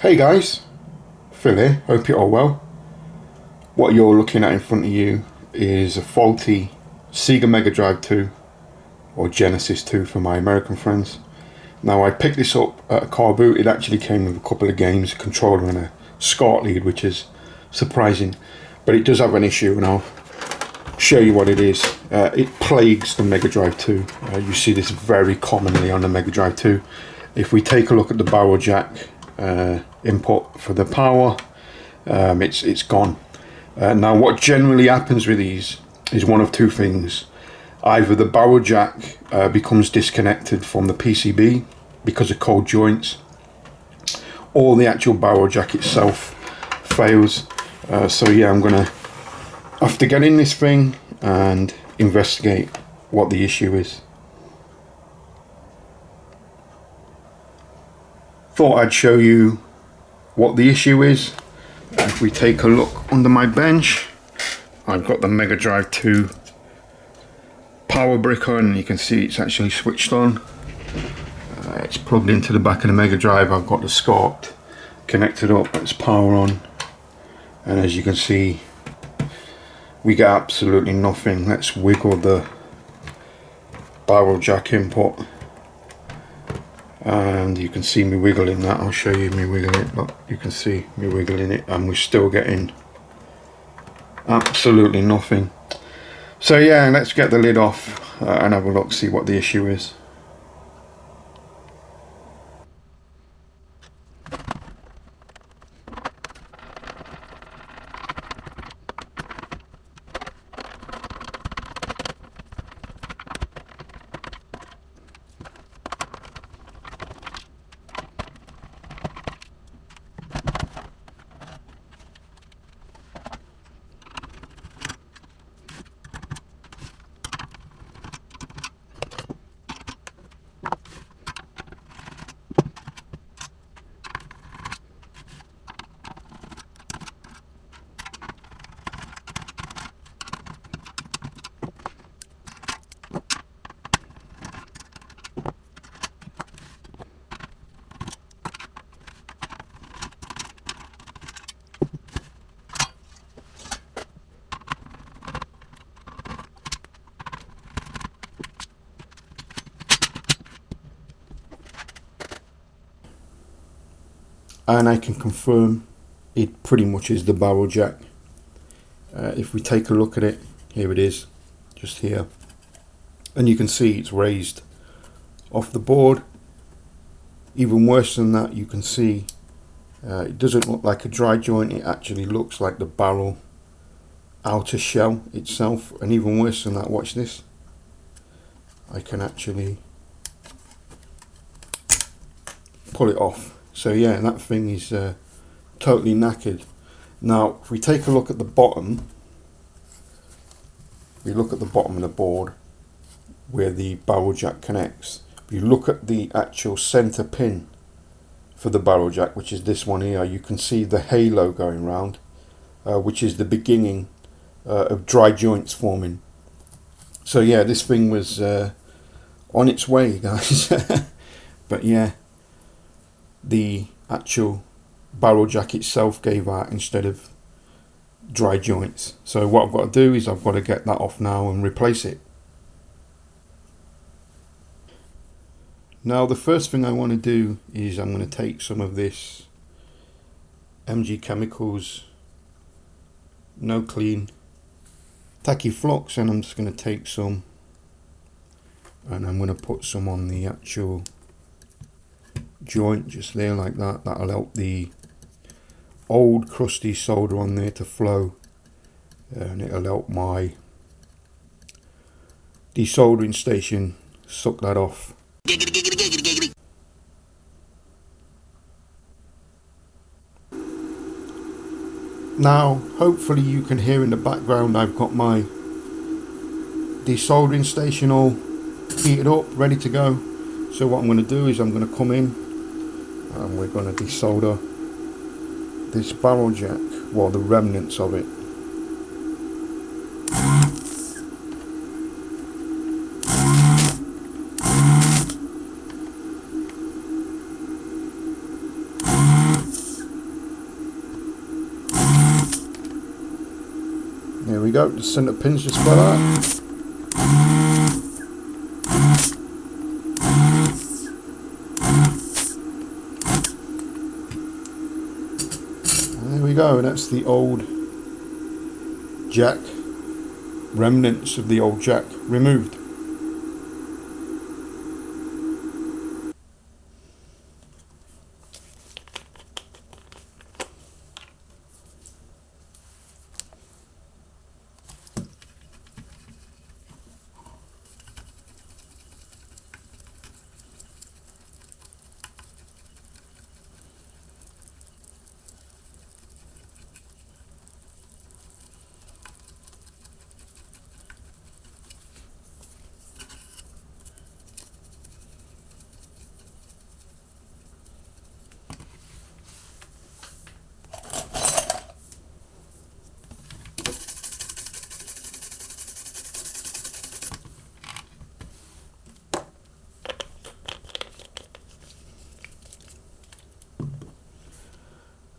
Hey guys, Phil here, hope you're all well. What you're looking at in front of you is a faulty SEGA Mega Drive II, or Genesis 2 for my American friends. Now I picked this up at a car boot. It actually came with a couple of games, a controller and a SCART lead, which is surprising. But it does have an issue and I'll show you what it is. It plagues the Mega Drive 2. You see this very commonly on the Mega Drive 2. If we take a look at the barrel jack input for the power, it's gone. Now what generally happens with these is one of two things. Either the barrel jack becomes disconnected from the PCB because of cold joints, or the actual barrel jack itself fails. So yeah, I'm gonna have to get in this thing and investigate what the issue is. Thought I'd show you what the issue is. If we take a look under my bench, I've got the Mega Drive II power brick on, and you can see it's actually switched on. It's plugged into the back of the Mega Drive. I've got the SCART connected up, it's power on, and as you can see we get absolutely nothing. Let's wiggle the barrel jack input and you can see me wiggling that. I'll show you me wiggling it. Look, you can see me wiggling it and we're still getting absolutely nothing. So yeah, let's get the lid off and have a look, see what the issue is. And I can confirm it pretty much is the barrel jack. If we take a look at it, here it is, just here, and you can see it's raised off the board. Even worse than that, you can see it doesn't look like a dry joint, it actually looks like the barrel outer shell itself. And even worse than that, watch this, I can actually pull it off. So yeah, that thing is totally knackered. Now if we take a look at the bottom, we look at the bottom of the board where the barrel jack connects. If you look at the actual center pin for the barrel jack, which is this one here, you can see the halo going round, which is the beginning of dry joints forming. So yeah, this thing was on its way, guys. But yeah, the actual barrel jack itself gave out instead of dry joints. So what I've got to do is I've got to get that off now and replace it. Now the first thing I want to do is I'm going to take some of this MG Chemicals No Clean Tacky Flux, and I'm just going to take some and I'm going to put some on the actual joint just there like that. That'll help the old crusty solder on there to flow, and it'll help my desoldering station suck that off. Now hopefully you can hear in the background I've got my desoldering station all heated up, ready to go. So what I'm going to do is I'm going to come in and we're going to desolder this barrel jack, well, the remnants of it. There we go, the centre pins just like that. And there we go, that's the old jack, remnants of the old jack removed.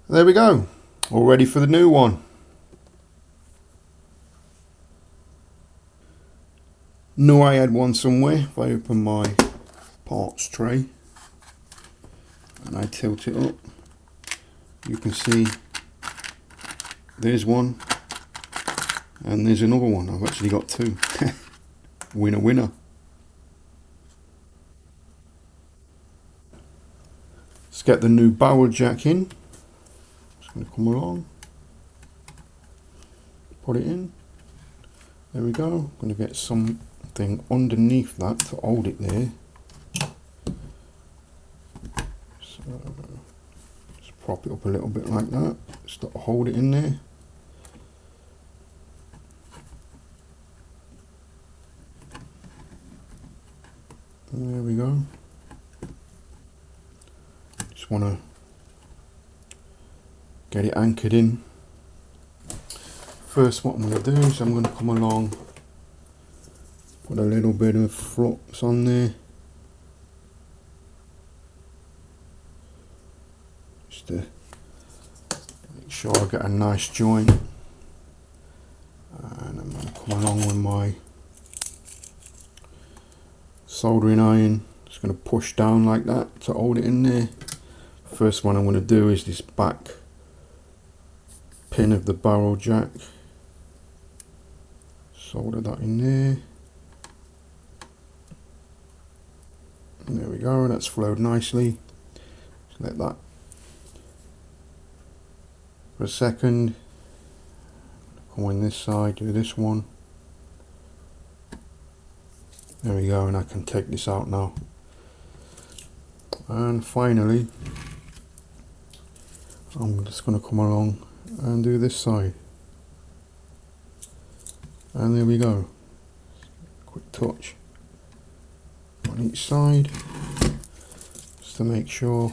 There we go, all ready for the new one. Knew I had one somewhere. If I open my parts tray and I tilt it up, you can see there's one and there's another one. I've actually got two. Winner winner. Let's get the new barrel jack in. Going to come along, put it in, there we go. I'm going to get something underneath that to hold it there, so just prop it up a little bit like that, just to hold it in there. And there we go. Just want to get it anchored in. First, what I'm going to do is I'm going to come along, put a little bit of flux on there, just to make sure I get a nice joint. And I'm going to come along with my soldering iron, just going to push down like that to hold it in there. First one I'm going to do is this back pin of the barrel jack, solder that in there, and there we go, that's flowed nicely. Just let that for a second, come on this side, do this one, there we go, and I can take this out now. And finally I'm just going to come along and do this side, and there we go, quick touch on each side just to make sure.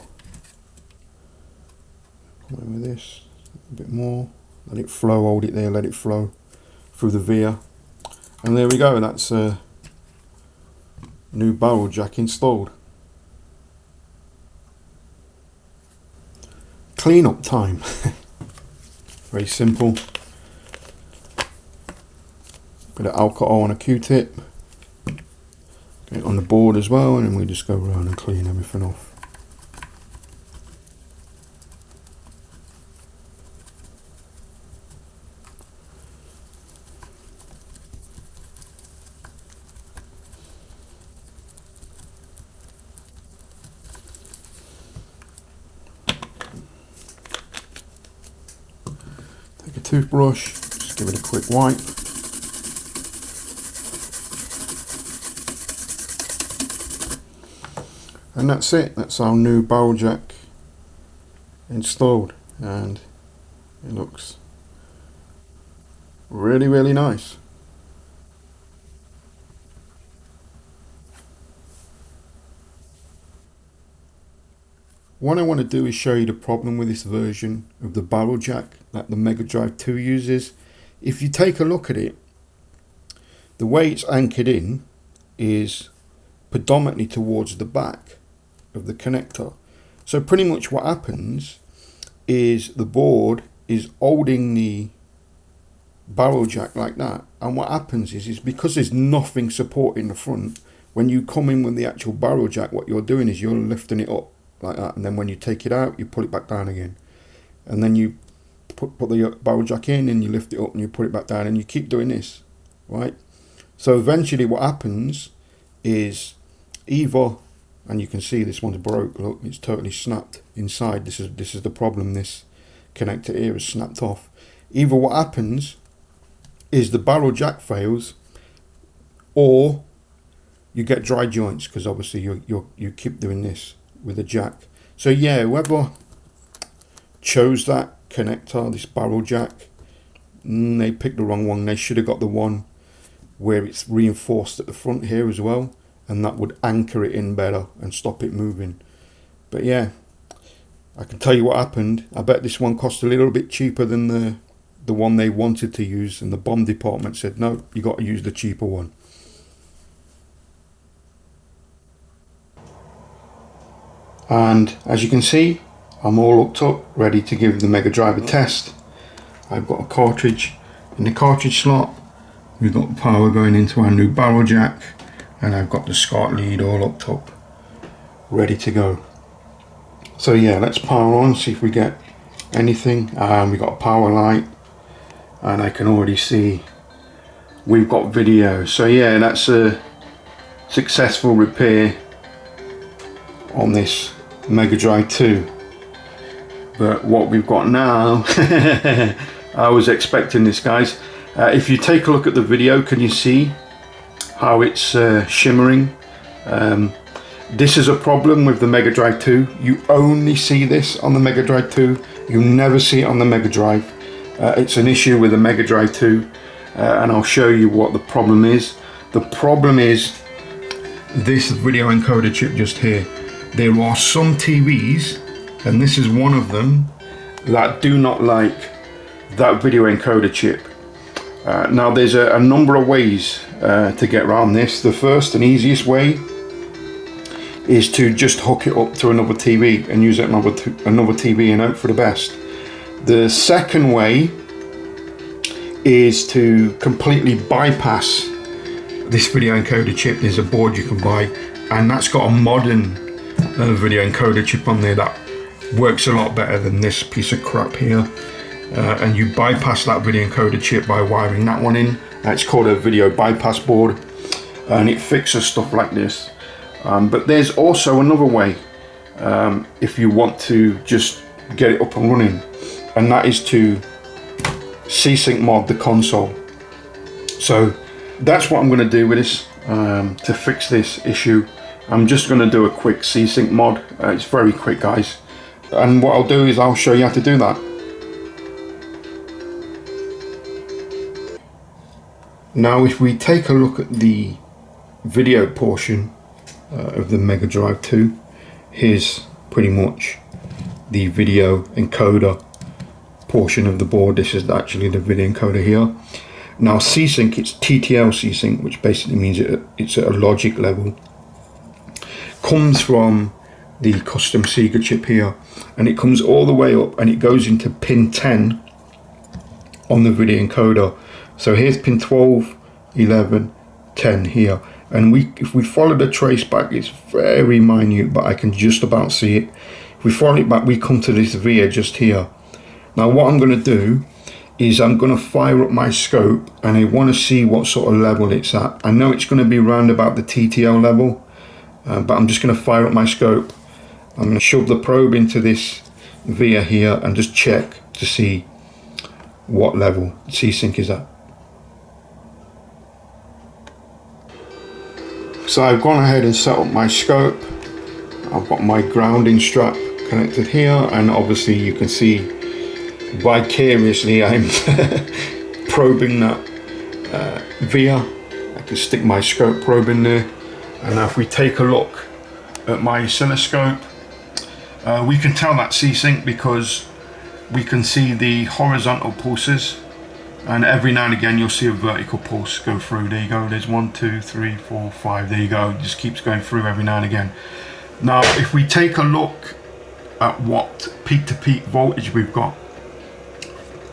Come in with this a bit more, let it flow, hold it there, let it flow through the via, and there we go, that's a new barrel jack installed. Clean up time. Very simple. Bit of alcohol on a Q-tip. Get it on the board as well, and then we just go around and clean everything off. Take a toothbrush, just give it a quick wipe. And that's it, that's our new barrel jack installed, and it looks really nice. What I want to do is show you the problem with this version of the barrel jack that the Mega Drive II uses. If you take a look at it, the way it's anchored in is predominantly towards the back of the connector. So pretty much what happens is the board is holding the barrel jack like that, and what happens is because there's nothing supporting the front, when you come in with the actual barrel jack, what you're doing is you're lifting it up like that, and then when you take it out, you pull it back down again, and then you put the barrel jack in and you lift it up and you put it back down, and you keep doing this, right? So eventually what happens is either, and you can see this one's broke, look, it's totally snapped inside. This is the problem. This connector here is snapped off. Either what happens is the barrel jack fails, or you get dry joints, because obviously you keep doing this with the jack. So yeah, whoever chose that connector, this barrel jack, they picked the wrong one. They should have got the one where it's reinforced at the front here as well, and that would anchor it in better and stop it moving. But yeah, I can tell you what happened. I bet this one cost a little bit cheaper than the one they wanted to use, and the BOM department said no, you got to use the cheaper one. And as you can see, I'm all hooked up, ready to give the Mega Drive a test. I've got a cartridge in the cartridge slot, we've got power going into our new barrel jack, and I've got the SCART lead all hooked up, ready to go. So yeah, let's power on, see if we get anything. We've got a power light, and I can already see we've got video. So yeah, that's a successful repair on this Mega Drive 2. But what we've got now, I was expecting this, guys. If you take a look at the video, can you see how it's shimmering? This is a problem with the Mega Drive 2. You only see this on the Mega Drive 2. You never see it on the Mega Drive. It's an issue with the Mega Drive 2, and I'll show you what the problem is. The problem is this video encoder chip just here. There are some TVs, and this is one of them, that do not like that video encoder chip. Now there's a number of ways to get around this. The first and easiest way is to just hook it up to another TV and use another TV and hope for the best. The second way is to completely bypass this video encoder chip. There's a board you can buy, and that's got a modern video encoder chip on there that works a lot better than this piece of crap here. And you bypass that video encoder chip by wiring that one in. It's called a video bypass board, and it fixes stuff like this. But there's also another way if you want to just get it up and running, and that is to C-Sync mod the console. So that's what I'm going to do with this to fix this issue. I'm just going to do a quick C-Sync mod. It's very quick, guys, and what I'll do is I'll show you how to do that. Now if we take a look at the video portion of the Mega Drive 2, here's pretty much the video encoder portion of the board. This is actually the video encoder here. Now C-Sync, it's TTL C-Sync, which basically means it's at a logic level. Comes from the custom SEGA chip here, and it comes all the way up and it goes into pin 10 on the video encoder. So here's pin 12, 11, 10 here, and if we follow the trace back, it's very minute, but I can just about see it. If we follow it back, we come to this via just here. Now what I'm going to do is I'm going to fire up my scope, and I want to see what sort of level it's at. I know it's going to be round about the TTL level, but I'm just going to fire up my scope. I'm going to shove the probe into this via here and just check to see what level C-Sync is at. So I've gone ahead and set up my scope. I've got my grounding strap connected here, and obviously you can see vicariously I'm probing that via. I can stick my scope probe in there, and now if we take a look at my oscilloscope, we can tell that C-Sync because we can see the horizontal pulses, and every now and again you'll see a vertical pulse go through. There you go, there's 1, 2, 3, 4, 5, there you go, it just keeps going through every now and again. Now if we take a look at what peak to peak voltage we've got,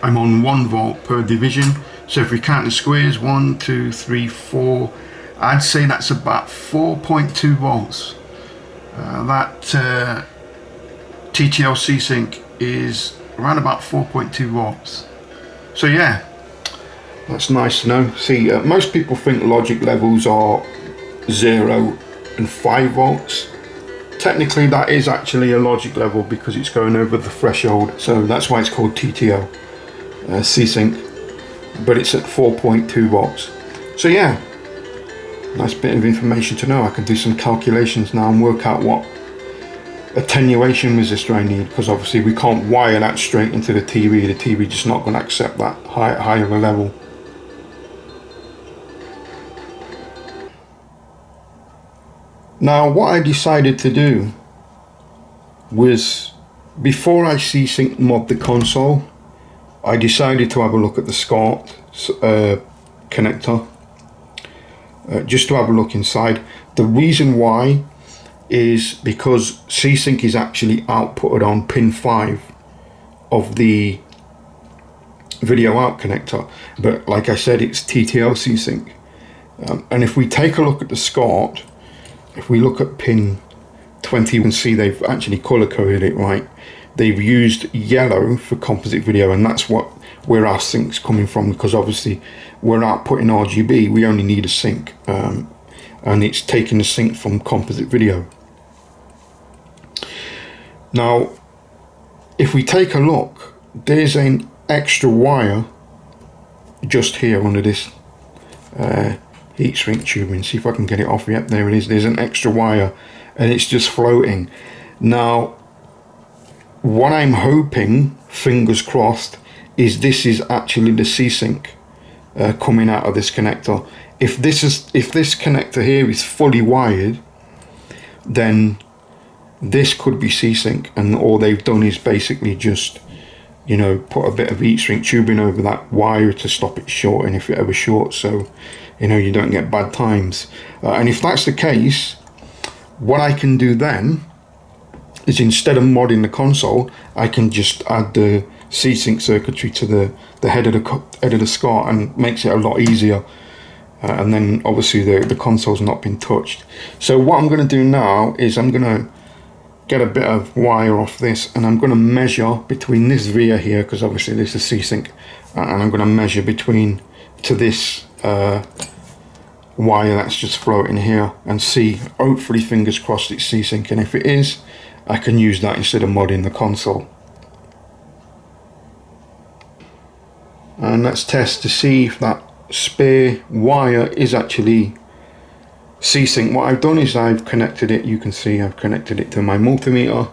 I'm on 1 volt per division. So if we count the squares, 1, 2, 3, 4, I'd say that's about 4.2 volts. That TTL C-Sync is around about 4.2 volts. So yeah, that's nice to know. See, most people think logic levels are 0 and 5 volts. Technically that is actually a logic level because it's going over the threshold, so that's why it's called TTL C-Sync, but it's at 4.2 volts. So yeah, nice bit of information to know. I can do some calculations now and work out what attenuation resistor I need, because obviously we can't wire that straight into the TV. The TV just not going to accept that high of a level. Now what I decided to do was, before I C-Sync mod the console, I decided to have a look at the SCART connector, just to have a look inside. The reason why is because C-Sync is actually outputted on pin 5 of the video out connector, but like I said, it's TTL C-Sync. And if we take a look at the SCART, if we look at pin 20, you can see they've actually color coded it right. They've used yellow for composite video, and that's where our sync's coming from, because obviously we're outputting RGB, we only need a sync, and it's taking the sync from composite video. Now if we take a look, there's an extra wire just here under this heat shrink tubing. See if I can get it off. Yep, there it is. There's an extra wire and it's just floating. Now what I'm hoping, fingers crossed, is this is actually the C-Sync coming out of this connector. If this connector here is fully wired, then this could be C-Sync, and all they've done is basically just, you know, put a bit of heat shrink tubing over that wire to stop it shorting if it ever shorts, so you know you don't get bad times. And if that's the case, what I can do then is, instead of modding the console, I can just add the C-Sync circuitry to the head of the SCART, and makes it a lot easier. And then obviously the console's not been touched. So what I'm going to do now is I'm going to get a bit of wire off this, and I'm going to measure between this via here, because obviously this is C-Sync, and I'm going to measure between to this wire that's just floating here, and see, hopefully fingers crossed, it's C-Sync, and if it is, I can use that instead of modding the console. And let's test to see if that spare wire is actually C-Sync. What I've done is I've connected it, you can see I've connected it to my multimeter.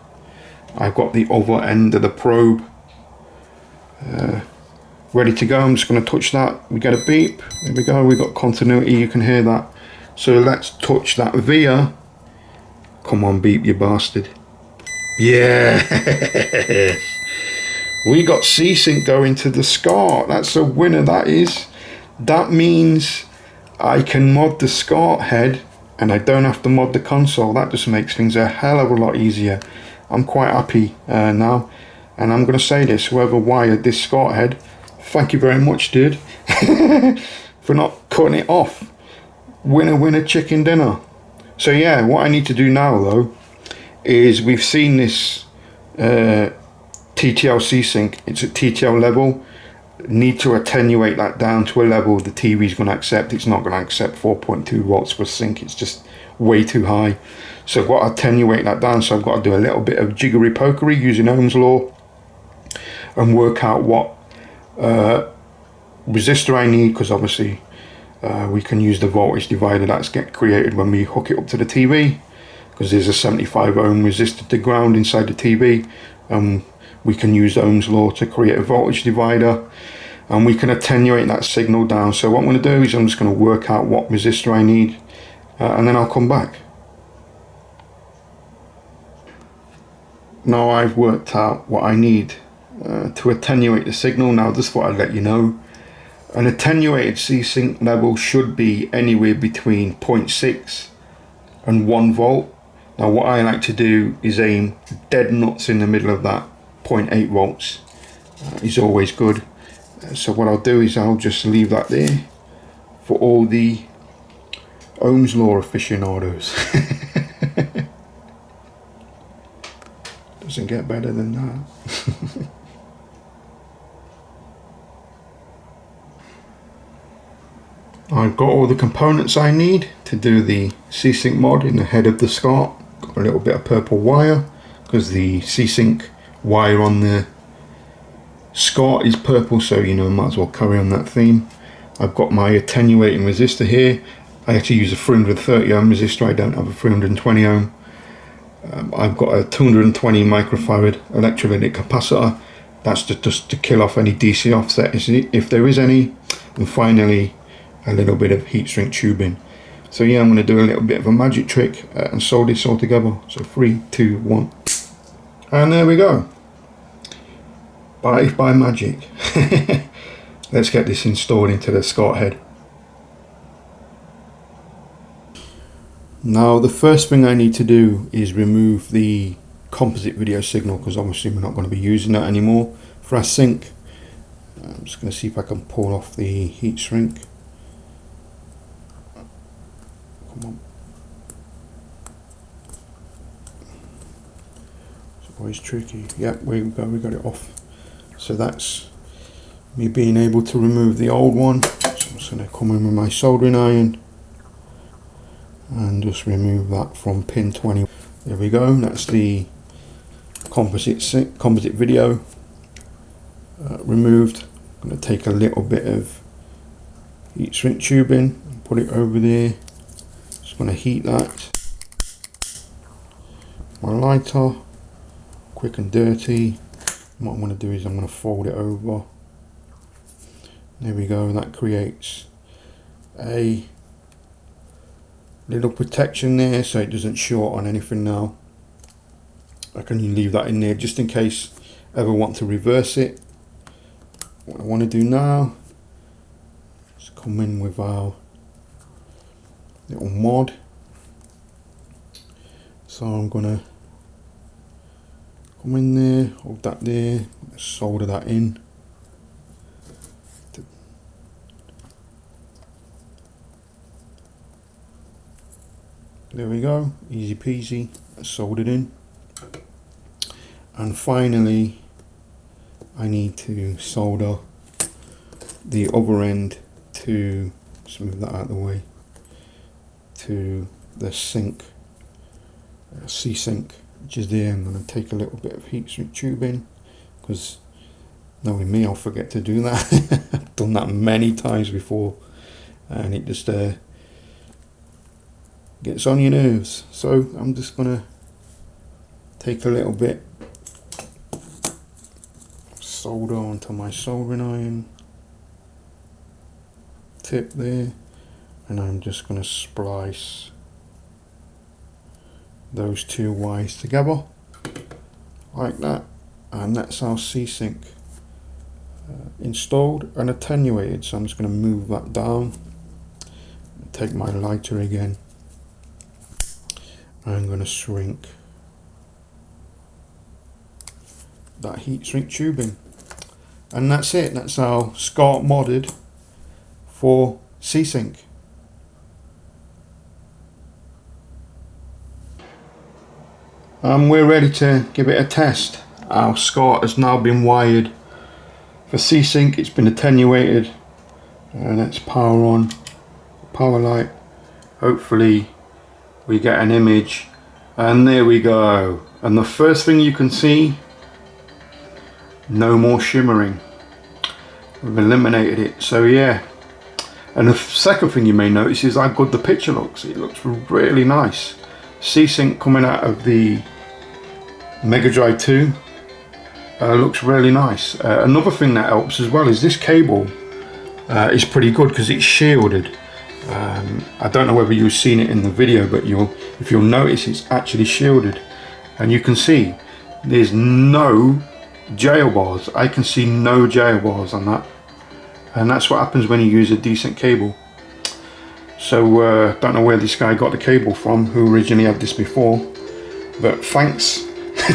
I've got the other end of the probe ready to go. I'm just going to touch that. We get a beep. There we go. We got continuity. You can hear that. So let's touch that via. Come on, beep, you bastard. Yeah. We got C-Sync going to the SCART. That's a winner, that is. That means I can mod the SCART head and I don't have to mod the console. That just makes things a hell of a lot easier. I'm quite happy now. And I'm going to say this, whoever wired this SCART head, thank you very much, dude, for not cutting it off. Winner, winner, chicken dinner. So yeah, what I need to do now though, is we've seen this TTL C-Sync, it's at TTL level. Need to attenuate that down to a level the TV is going to accept. It's not going to accept 4.2 volts for sync, it's just way too high. So I've got to attenuate that down, so I've got to do a little bit of jiggery pokery using Ohm's law and work out what resistor I need, because obviously we can use the voltage divider that's get created when we hook it up to the TV, because there's a 75 ohm resistor to ground inside the TV. We can use Ohm's law to create a voltage divider, and we can attenuate that signal down. So what I'm going to do is I'm just going to work out what resistor I need, and then I'll come back. Now I've worked out what I need to attenuate the signal. Now just thought I'd let you know, an attenuated C-Sync level should be anywhere between 0.6 and 1 volt. Now what I like to do is aim dead nuts in the middle of that. 0.8 volts is always good. So what I'll do is I'll just leave that there for all the Ohm's law aficionados. Doesn't get better than that. I've got all the components I need to do the C-Sync mod in the head of the Scart. Got a little bit of purple wire because the C-Sync wire on the Scart is purple, so you know, might as well carry on that theme. I've got my attenuating resistor here. I actually use a 330 ohm resistor, I don't have a 320 ohm. I've got a 220 microfarad electrolytic capacitor. That's just to kill off any DC offset if there is any. And finally, a little bit of heat shrink tubing. So yeah, I'm going to do a little bit of a magic trick and solder this all together. So 3, 2, 1. And there we go. By magic. Let's get this installed into the Scart head. Now the first thing I need to do is remove the composite video signal, because obviously we're not going to be using that anymore for our sync. I'm just going to see if I can pull off the heat shrink. Come on. It's always tricky. Yep, we go, we got it off. So that's me being able to remove the old one. So I'm just going to come in with my soldering iron and just remove that from pin 20. There we go, that's the composite video removed. I'm going to take a little bit of heat shrink tubing and put it over there. Just going to heat that. My lighter, quick and dirty. What I'm going to do is I'm going to fold it over. There we go, that creates a little protection there so it doesn't short on anything now. I can leave that in there just in case I ever want to reverse it. What I want to do now is come in with our little mod. So I'm gonna come in there, hold that there, solder that in. There we go, easy peasy, that's soldered in. And finally, I need to solder the other end to, let's move that out of the way, to the sync, C-Sync, which is there. I'm going to take a little bit of heat shrink tubing, because knowing me, I'll forget to do that. I've done that many times before, and it just gets on your nerves. So I'm just gonna take a little bit solder onto my soldering iron tip there, and I'm just gonna splice those two wires together like that, and that's our C-Sync installed and attenuated. So I'm just going to move that down, take my lighter again, I'm going to shrink that heat shrink tubing, and that's it. That's our Scart modded for C-Sync. We're ready to give it a test. Our Scart has now been wired for C-Sync. It's been attenuated, and let's power on, power light. Hopefully we get an image, and there we go. And the first thing you can see, no more shimmering. We've eliminated it. So yeah, and the second thing you may notice is how good the picture looks. It looks really nice. C-Sync coming out of the Mega Drive II looks really nice. Another thing that helps as well is this cable is pretty good because it's shielded. I don't know whether you've seen it in the video, but if you'll notice, it's actually shielded, and you can see there's no jail bars. I can see no jail bars on that, and that's what happens when you use a decent cable. So don't know where this guy got the cable from, who originally had this before, but thanks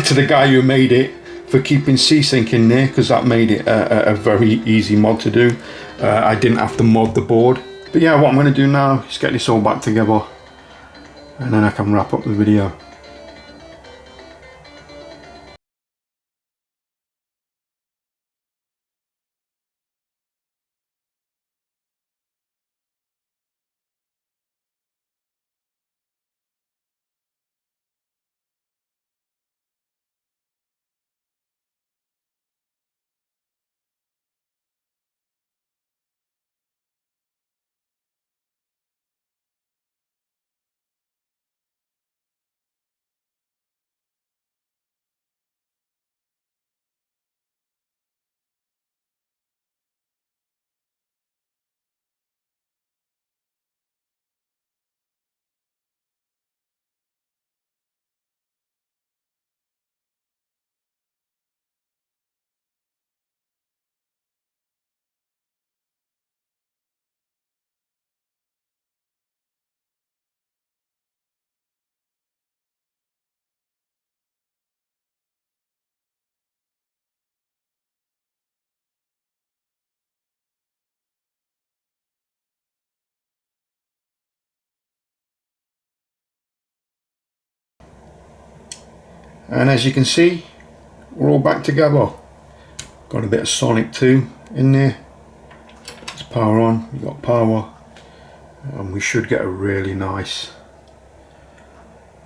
to the guy who made it for keeping C-Sync in there, because that made it a very easy mod to do. I didn't have to mod the board. But yeah, what I'm going to do now is get this all back together, and then I can wrap up the video. And as you can see, we're all back together. Got a bit of Sonic 2 in there. Let's power on. We've got power, and we should get a really nice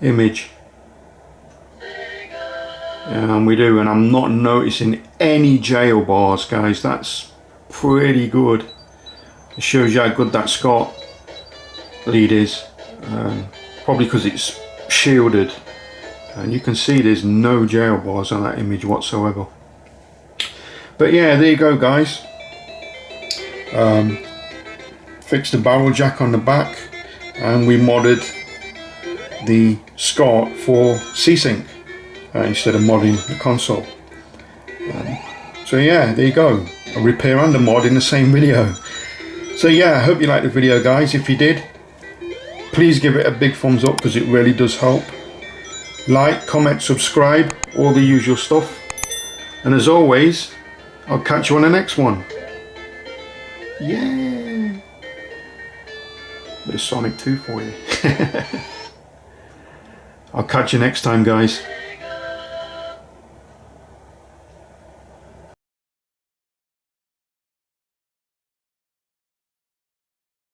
image. And we do, and I'm not noticing any jail bars, guys. That's pretty good. It shows you how good that Scart lead is. Probably because it's shielded, and you can see there's no jail bars on that image whatsoever. But yeah, there you go, guys. Fixed the barrel jack on the back, and we modded the Scart for C-Sync instead of modding the console. So yeah, there you go, a repair and a mod in the same video. So yeah, I hope you liked the video, guys. If you did, please give it a big thumbs up, because it really does help. Like, comment, subscribe, all the usual stuff. And as always, I'll catch you on the next one. Yeah! Bit of Sonic 2 for you. I'll catch you next time, guys.